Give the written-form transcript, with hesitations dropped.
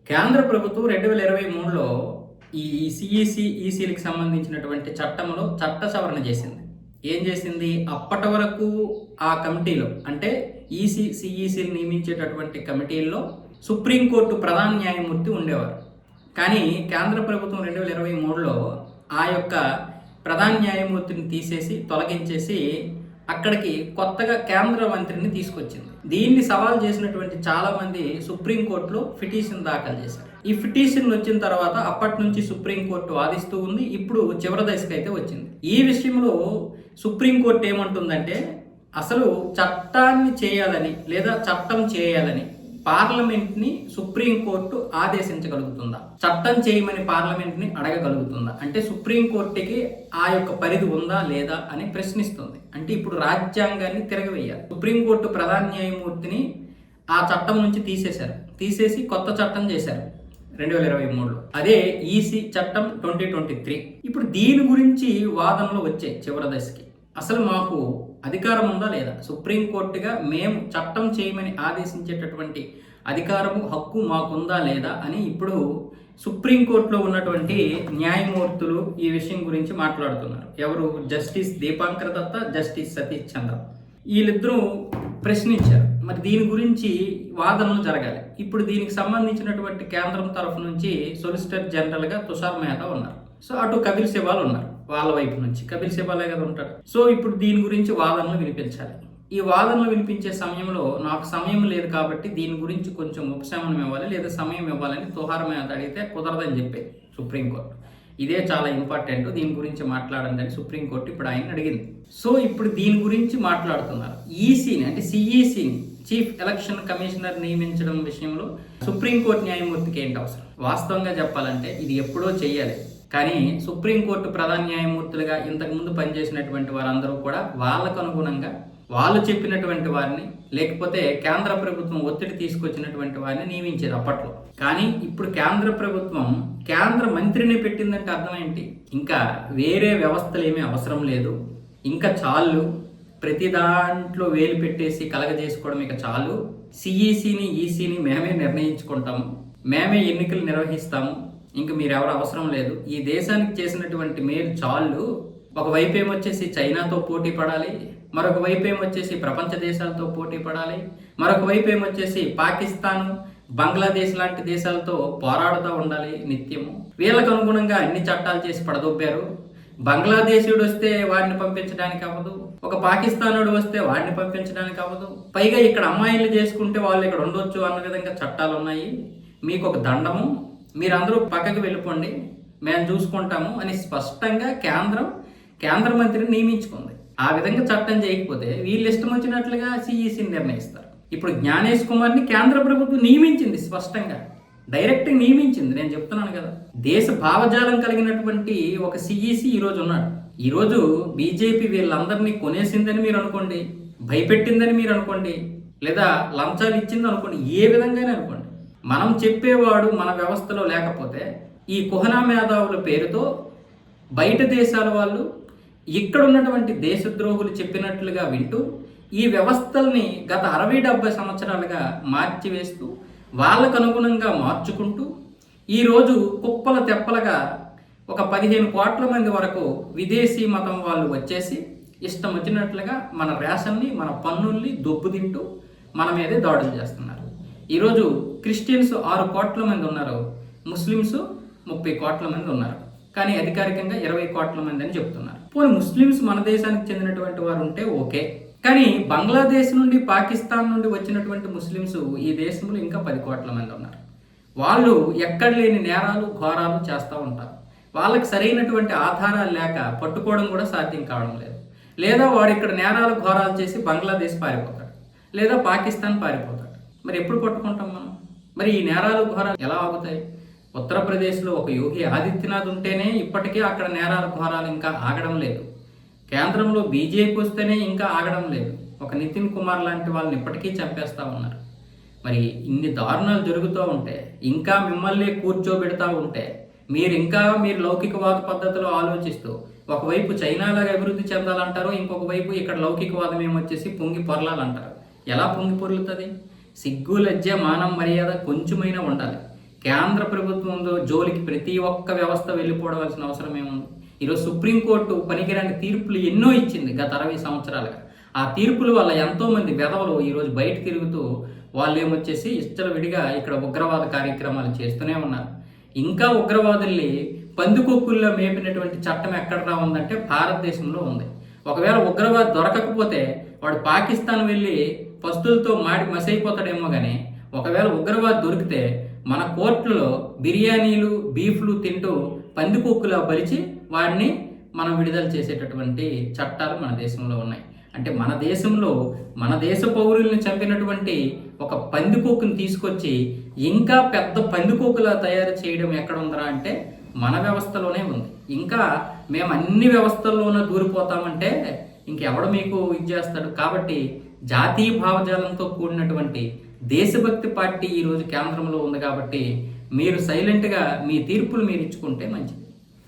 కేంద్ర ప్రభుత్వం 2023లో ఈ సిఈసి, ఈసీలకు సంబంధించినటువంటి చట్టంలో చట్ట సవరణ చేసింది. ఏం చేసింది? అప్పటి వరకు ఆ కమిటీలో అంటే ఈసీ, సిఈసీలు నియమించేటటువంటి కమిటీల్లో సుప్రీంకోర్టు ప్రధాన న్యాయమూర్తి ఉండేవారు. కానీ కేంద్ర ప్రభుత్వం 2023లో ఆ యొక్క ప్రధాన న్యాయమూర్తిని తీసేసి తొలగించేసి అక్కడికి కొత్తగా కేంద్ర మంత్రిని తీసుకొచ్చింది. దీన్ని సవాల్ చేసినటువంటి చాలా మంది సుప్రీంకోర్టులో పిటిషన్ దాఖలు చేశారు. ఈ పిటిషన్ వచ్చిన తర్వాత అప్పటి నుంచి సుప్రీంకోర్టు వాదిస్తూ ఉంది. ఇప్పుడు చివరి దశకు అయితే వచ్చింది. ఈ విషయంలో సుప్రీంకోర్టు ఏమంటుందంటే, అసలు చట్టాన్ని చేయాలని లేదా చట్టం చేయాలని పార్లమెంట్ని సుప్రీంకోర్టు ఆదేశించగలుగుతుందా? చట్టం చేయమని పార్లమెంట్ని అడగగలుగుతుందా? అంటే సుప్రీంకోర్టుకి ఆ యొక్క పరిధి ఉందా లేదా అని ప్రశ్నిస్తుంది. అంటే ఇప్పుడు రాజ్యాంగాన్ని తిరగవేయాలి. సుప్రీంకోర్టు ప్రధాన న్యాయమూర్తిని ఆ చట్టం నుంచి తీసేసి కొత్త చట్టం చేశారు 2023లో. అదే ఈసీ చట్టం 2023. ఇప్పుడు దీని గురించి వాదనలు వచ్చాయి చివరి దశకి. అసలు మాకు అధికారం ఉందా లేదా? సుప్రీంకోర్టుగా మేము చట్టం చేయమని ఆదేశించేటటువంటి అధికారము, హక్కు మాకుందా లేదా అని ఇప్పుడు సుప్రీంకోర్టులో ఉన్నటువంటి న్యాయమూర్తులు ఈ విషయం గురించి మాట్లాడుతున్నారు. ఎవరు? జస్టిస్ దీపాంకర్ దత్తా, జస్టిస్ సతీష్ చంద్ర. వీళ్ళిద్దరూ ప్రశ్నించారు. మరి దీని గురించి వాదనలు జరగాలి. ఇప్పుడు దీనికి సంబంధించినటువంటి కేంద్రం తరఫు నుంచి సొలిసిటర్ జనరల్గా తుషార్ మెహతా ఉన్నారు. సో అటు కపిల్ సిబాల్ ఉన్నారు. వాళ్ళ వైపు నుంచి కపిల్ సిబాలే కదా ఉంటాడు. సో ఇప్పుడు దీని గురించి వాదనలు వినిపించాలి. ఈ వాదనలు వినిపించే సమయంలో నాకు సమయం లేదు కాబట్టి దీని గురించి కొంచెం ఉపశమనం ఇవ్వాలి లేదా సమయం ఇవ్వాలని తుషార్ మెహతా అడిగితే కుదరదని చెప్పేది సుప్రీంకోర్టు. ఇదే చాలా ఇంపార్టెంట్, దీని గురించి మాట్లాడండి అని సుప్రీంకోర్టు ఇప్పుడు ఆయన అడిగింది. సో ఇప్పుడు దీని గురించి మాట్లాడుతున్నారు. ఈసీని అంటే సిఈసిని, చీఫ్ ఎలక్షన్ కమిషనర్ నియమించడం విషయంలో సుప్రీంకోర్టు న్యాయమూర్తికి ఏంటి అవసరం? వాస్తవంగా చెప్పాలంటే ఇది ఎప్పుడో చెయ్యాలి. కానీ సుప్రీంకోర్టు ప్రధాన న్యాయమూర్తులుగా ఇంతకుముందు పనిచేసినటువంటి వారందరూ కూడా వాళ్ళకు అనుగుణంగా వాళ్ళు చెప్పినటువంటి వారిని, లేకపోతే కేంద్ర ప్రభుత్వం ఒత్తిడి తీసుకొచ్చినటువంటి వారిని నియమించేది అప్పట్లో. కానీ ఇప్పుడు కేంద్ర ప్రభుత్వం కేంద్ర మంత్రిని పెట్టిందంటే అర్థం ఏంటి? ఇంకా వేరే వ్యవస్థలు ఏమీ అవసరం లేదు, ఇంకా చాలు, ప్రతి దాంట్లో వేలు పెట్టేసి కలగజేసుకోవడం ఇక చాలు, సిఈసిని, ఈసీని మేమే నిర్ణయించుకుంటాము, మేమే ఎన్నికలు నిర్వహిస్తాము, ఇంక మీరెవరు అవసరం లేదు, ఈ దేశానికి చేసినటువంటి మేలు చాలు. ఒకవైపు ఏమొచ్చేసి చైనాతో పోటీ పడాలి, మరొక వైపు ఏమొచ్చేసి ప్రపంచ దేశాలతో పోటీ పడాలి, మరొక వైపు ఏమొచ్చేసి పాకిస్తాన్, బంగ్లాదేశ్ లాంటి దేశాలతో పోరాడుతూ ఉండాలి నిత్యము. వీళ్ళకు అనుగుణంగా అన్ని చట్టాలు చేసి పడదొబ్బారు. బంగ్లాదేశీయుడు వస్తే వాడిని పంపించడానికి అవ్వదు, ఒక పాకిస్తానుడు వస్తే వాడిని పంపించడానికి అవ్వదు, పైగా ఇక్కడ అమ్మాయిలు చేసుకుంటే వాళ్ళు ఇక్కడ ఉండొచ్చు అన్న విధంగా చట్టాలు ఉన్నాయి. మీకు ఒక దండము, మీరందరూ పక్కకి వెళ్ళిపోండి, మేము చూసుకుంటాము అని స్పష్టంగా కేంద్ర మంత్రిని నియమించుకుంది. ఆ విధంగా చట్టం చేయకపోతే వీళ్ళు ఇష్టం వచ్చినట్లుగా సిఈసిని నిర్ణయిస్తారు. ఇప్పుడు జ్ఞానేష్ కుమార్ని కేంద్ర ప్రభుత్వం నియమించింది, స్పష్టంగా డైరెక్ట్ నియమించింది. నేను చెప్తున్నాను కదా, దేశ భావజాలం కలిగినటువంటి ఒక సిఈసి ఈరోజు ఉన్నాడు. ఈరోజు బీజేపీ వీళ్ళందరినీ కొనేసిందని మీరు అనుకోండి, భయపెట్టిందని మీరు అనుకోండి, లేదా లంచాలు ఇచ్చింది అనుకోండి, ఏ విధంగానే అనుకోండి, మనం చెప్పేవాడు మన వ్యవస్థలో లేకపోతే ఈ కుహనా మేధావుల పేరుతో బయట దేశాల వాళ్ళు ఇక్కడ ఉన్నటువంటి దేశద్రోహులు చెప్పినట్లుగా వింటూ ఈ వ్యవస్థల్ని గత 60-70 సంవత్సరాలుగా మార్చివేస్తూ వాళ్ళకు అనుగుణంగా మార్చుకుంటూ ఈరోజు కుప్పల తెప్పలుగా ఒక 15 కోట్ల మంది వరకు విదేశీ మతం వాళ్ళు వచ్చేసి ఇష్టం వచ్చినట్లుగా మన రేషన్ని, మన పన్నుల్ని దొబ్బుతింటూ మన మీదే దాడులు చేస్తున్నారు. ఈరోజు క్రిస్టియన్స్ 6 కోట్ల మంది ఉన్నారు, ముస్లిమ్స్ 30 కోట్ల మంది ఉన్నారు, కానీ అధికారికంగా 20 కోట్ల మంది అని చెప్తున్నారు. పోనీ ముస్లిమ్స్ మన దేశానికి చెందినటువంటి వారు ఉంటే ఓకే, కానీ బంగ్లాదేశ్ నుండి, పాకిస్తాన్ నుండి వచ్చినటువంటి ముస్లిమ్స్ ఈ దేశంలో ఇంకా 10 కోట్ల మంది ఉన్నారు. వాళ్ళు ఎక్కడ లేని నేరాలు, ఘోరాలు చేస్తూ ఉంటారు. వాళ్ళకి సరైనటువంటి ఆధారాలు లేక పట్టుకోవడం కూడా సాధ్యం కావడం లేదు. లేదా వాడు ఇక్కడ నేరాలు, ఘోరాలు చేసి బంగ్లాదేశ్ పారిపోతాడు, లేదా పాకిస్తాన్ పారిపోతాడు. మరి ఎప్పుడు పట్టుకుంటాం మనం? మరి ఈ నేరాలు, ఘోరాలు ఎలా ఆగుతాయి? ఉత్తరప్రదేశ్లో ఒక యోగి ఆదిత్యనాథ్ ఉంటేనే ఇప్పటికే అక్కడ నేరాలు, ఘోరాలు ఇంకా ఆగడం లేదు. కేంద్రంలో బీజేపీ వస్తేనే ఇంకా ఆగడం లేదు. ఒక నితిన్ కుమార్ లాంటి వాళ్ళని ఇప్పటికీ చంపేస్తూ ఉన్నారు. మరి ఇన్ని దారుణాలు జరుగుతూ ఉంటే, ఇంకా మిమ్మల్ని కూర్చోబెడతా ఉంటే, మీరు లౌకికవాద పద్ధతిలో ఆలోచిస్తూ ఒకవైపు చైనాలాగా అభివృద్ధి చెందాలంటారు, ఇంకొక వైపు ఇక్కడ లౌకికవాదం ఏమొచ్చేసి పొంగి పొరలాలంటారు. ఎలా పొంగి పొర్లుతుంది? సిగ్గు, లజ్జ, మానం, మర్యాద కొంచెమైనా ఉండాలి. కేంద్ర ప్రభుత్వంలో జోలికి ప్రతి ఒక్క వ్యవస్థ వెళ్ళిపోవలసిన అవసరం ఏముంది? ఈరోజు సుప్రీంకోర్టు పనికిరాని తీర్పులు ఎన్నో ఇచ్చింది గత 60 సంవత్సరాలుగా. ఆ తీర్పుల వల్ల ఎంతోమంది వెధవలు ఈరోజు బయట తిరుగుతూ వాళ్ళు ఏమొచ్చేసి విడిగా ఇక్కడ ఉగ్రవాద కార్యక్రమాలు చేస్తూనే ఉన్నారు. ఇంకా ఉగ్రవాదుల్ని పందికొక్కుల్లో మేపినటువంటి చట్టం ఎక్కడ ఉందంటే భారతదేశంలో ఉంది. ఒకవేళ ఉగ్రవాది దొరకకపోతే వాడు పాకిస్తాన్ వెళ్ళి పస్తులతో మసైపోతాడేమో కానీ ఒకవేళ ఉగ్రవాది దొరికితే మన కోర్టులో బిర్యానీలు బీఫ్లు తింటూ పందికొక్కులా బలిచి వాడిని మనం విడుదల చేసేటటువంటి చట్టాలు మన దేశంలో ఉన్నాయి. అంటే మన దేశంలో మన దేశ పౌరుల్ని చంపినటువంటి ఒక పందికొక్కుని తీసుకొచ్చి ఇంకా పెద్ద పందికొక్కులా తయారు చేయడం ఎక్కడ ఉందరా అంటే మన వ్యవస్థలోనే ఉంది. ఇంకా మేము అన్ని వ్యవస్థల్లోనూ దూరిపోతామంటే ఇంకెవడు మీకు ఇది చేస్తాడు? కాబట్టి జాతీయ భావజాలంతో కూడినటువంటి దేశభక్తి పార్టీ ఈరోజు కేంద్రంలో ఉంది. కాబట్టి మీరు సైలెంట్గా మీ తీర్పులు మీరు ఇచ్చుకుంటే మంచిది.